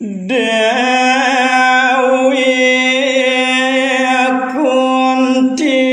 Dewi Kunti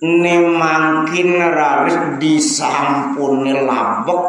nemangkin raris disampuni labek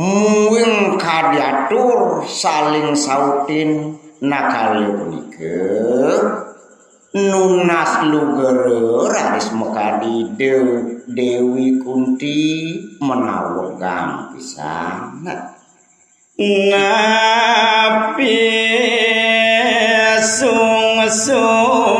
muing kadiatur saling sautin nakale punike nunas lugere raris mekadi Dewi Kunti menawegang pisan napi sung-sung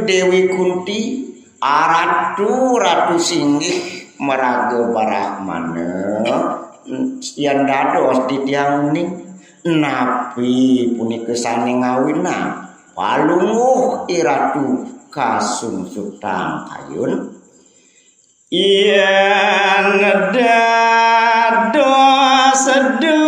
Dewi Kunti ratu singgih meraga Brahmana yang dados di tiang ning napi punika sane ngawina palungguh iratu kasungsutang kayun yen dados seduh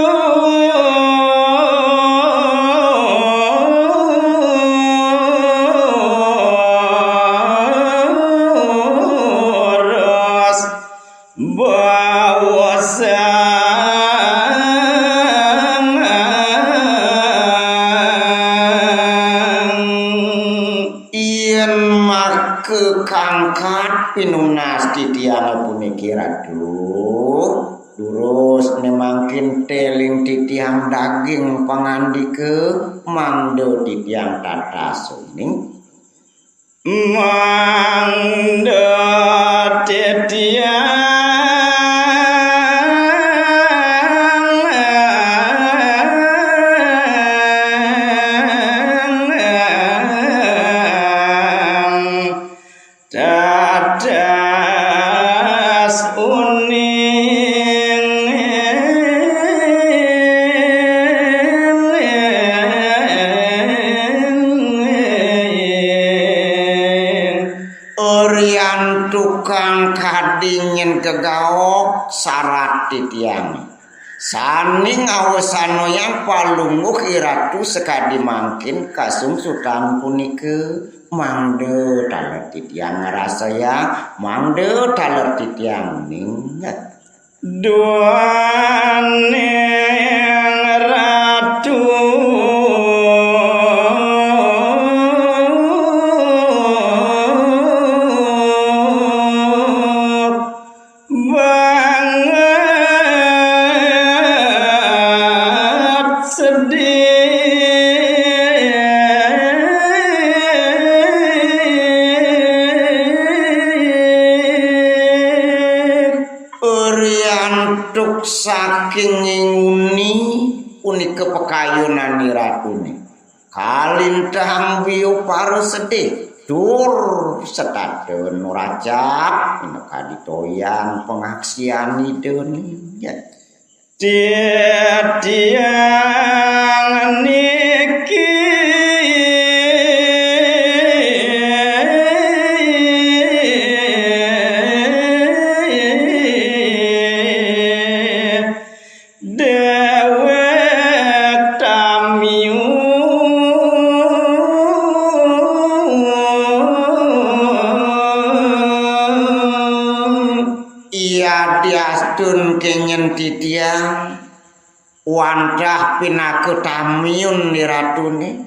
kangkat pinunas titiang puniki ratu durus nemangkin teling titiang daging pangandike mangdo titiang tata suning mangdo titiang tukang kadingin kegaok sarat titiang saning awasano yang palungguh iratu sekadi mangkin kasungsutan punike mangde taler titiang ngerasaya mangde taler titiang ningat duane ratu saking nguni punike pekayunan ratune kalintang biu paru sedih dur setaden nurajak pineka ditoyan pengaksian ideun ya tiang niki diastun kenyen titiang wandah pinaku tamyun niratune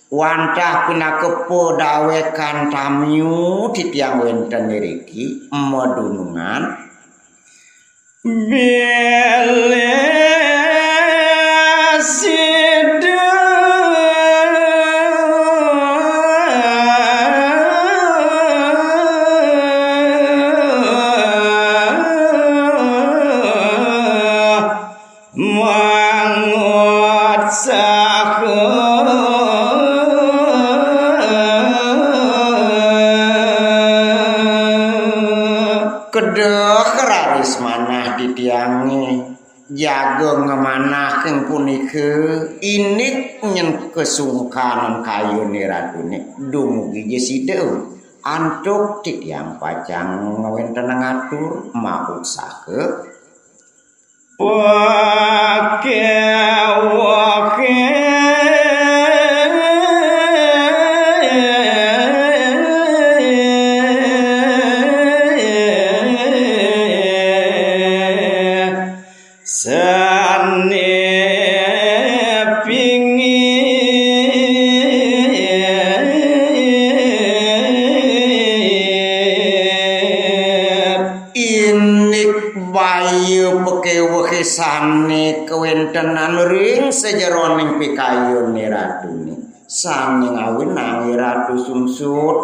wandah pinaku podawekan tamyu titiang wenten niriki medunungan bele sidu jaga ngemanakeun punika inik nyen kesungkanan kayune ratune dumugi jesideu antuk titiang pacang ngawenten ngatur maut sake wake sane kewentenan ring sejeroning pikayon ni ratune sane ngawinangi ratu sumsut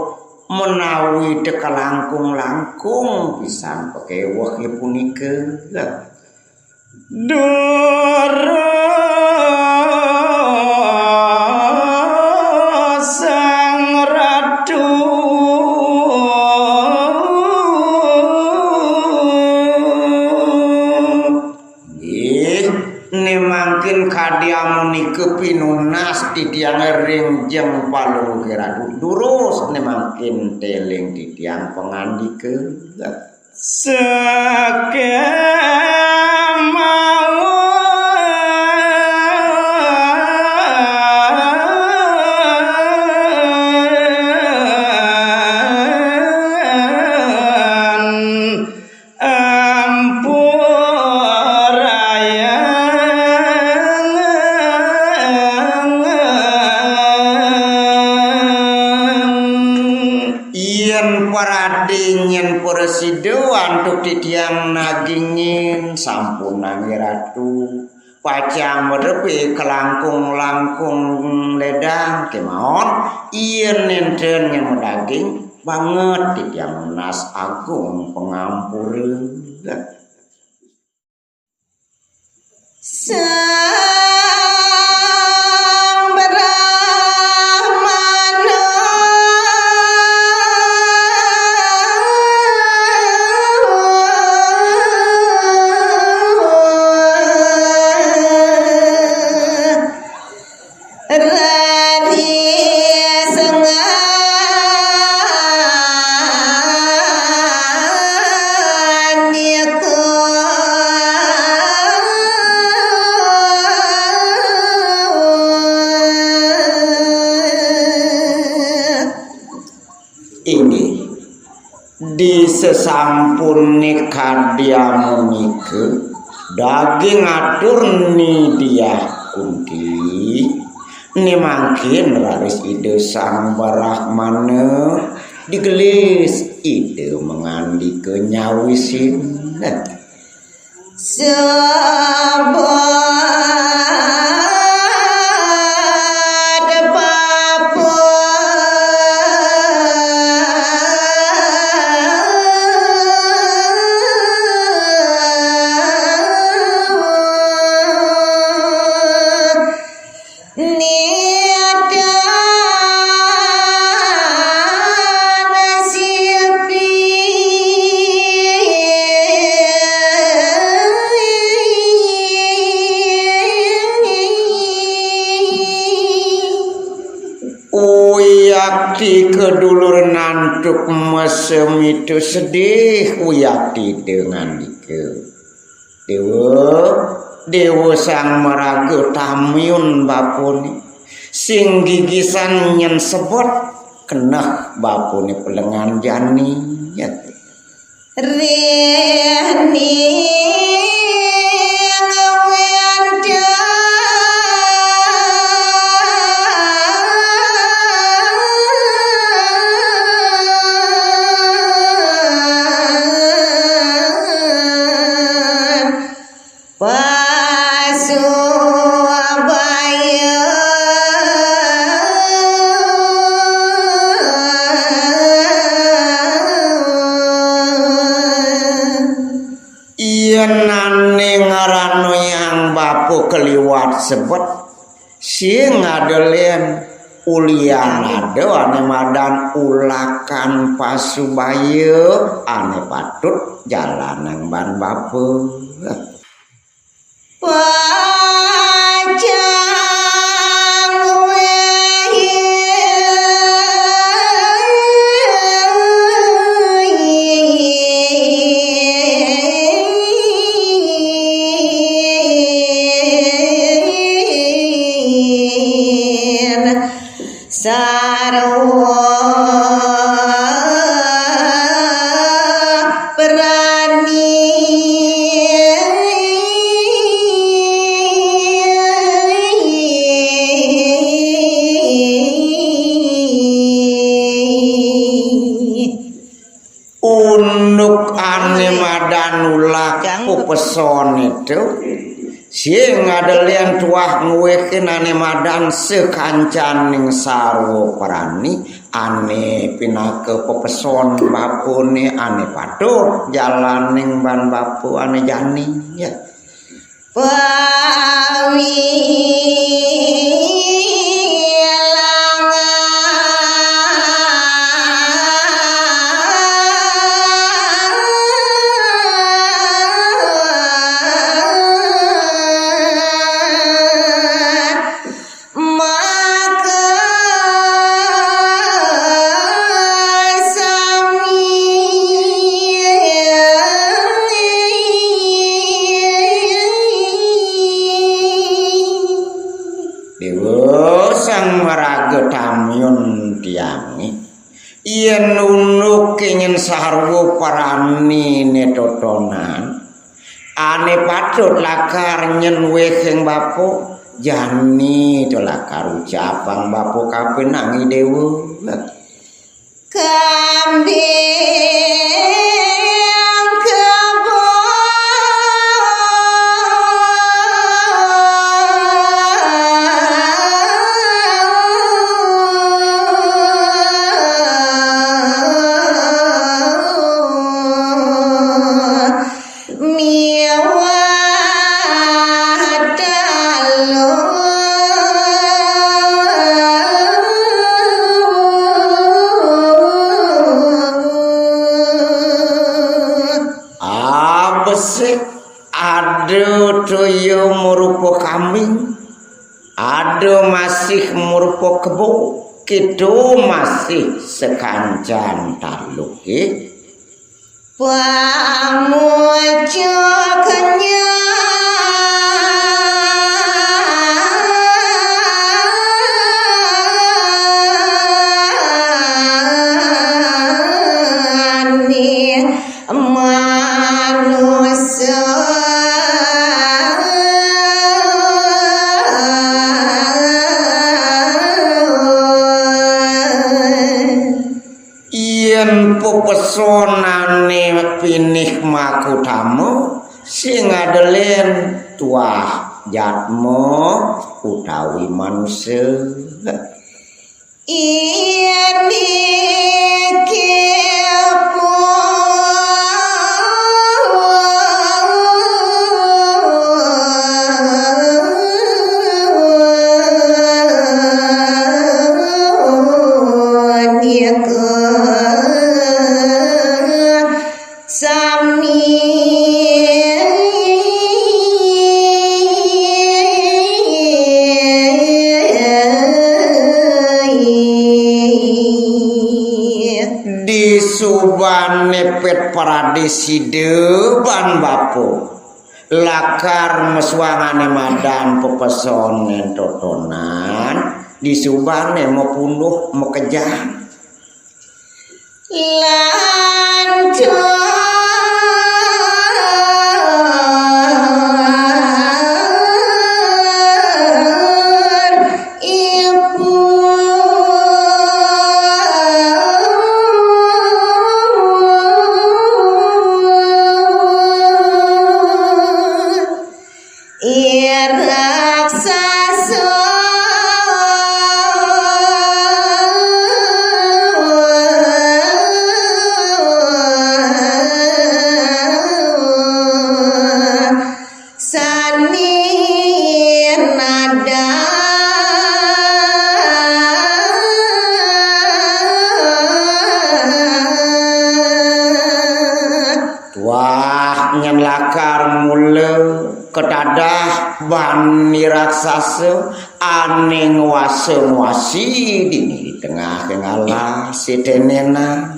menawi deka langkung pisan pekeweh punika Doro sang ratu mungkin kadiamu nike pinunas di tiang ring jeng palung keradu durus ne makin teling di tiang pengandike paradingin persiduan tuk titiang nagingin sampun nangi ratu pacang merepi kelangkung-langkung ledang kemauan ieu nenten yang medaging banget titiang nas agung pengampureun di sesampun nikah dia menike daging atur ni dia kunti ni makin raris ide sang barahmana digelis ide mengandi kenyawisin Uyakti kedulur nantuk mesem itu sedih uyakti dengan dike dewa sang meraga tamyun bapuni sing gigisan nyen sebot kenah bapuni pelengan jani reni ngarano yang bapu keliwat sebut sing ngadelen ulian ade ane madan ulakan pasubaya ane patut jalan yang ban bapu Unuk ane madanulak peson itu sing ngadelian tuah nguwekin ane madan sekancaning sarwa parani ane pinake pepeson bapune ane padut jalaning ban bapu ane jani ya pawi sang maraga tamyun tiangi yen unuk kenging sarwa parani netotonan ane patut lakar nyen weheng bapo jani to lakar ucapang bapo kapen nangi dewa ada toyo merupa kambing ada masih merupa kebo kido masih sekancan taluk pamujo pesonane pinih makutamu sing adelen tuah jatmo utawi manusia ini suban nepet paradiside ban bapo lakar meswangane madan pepeson entotonan disubane mau punduh mau kejah lanjut gadah bani raksasa ane nguasa-nguasi di tengah ngala si tenena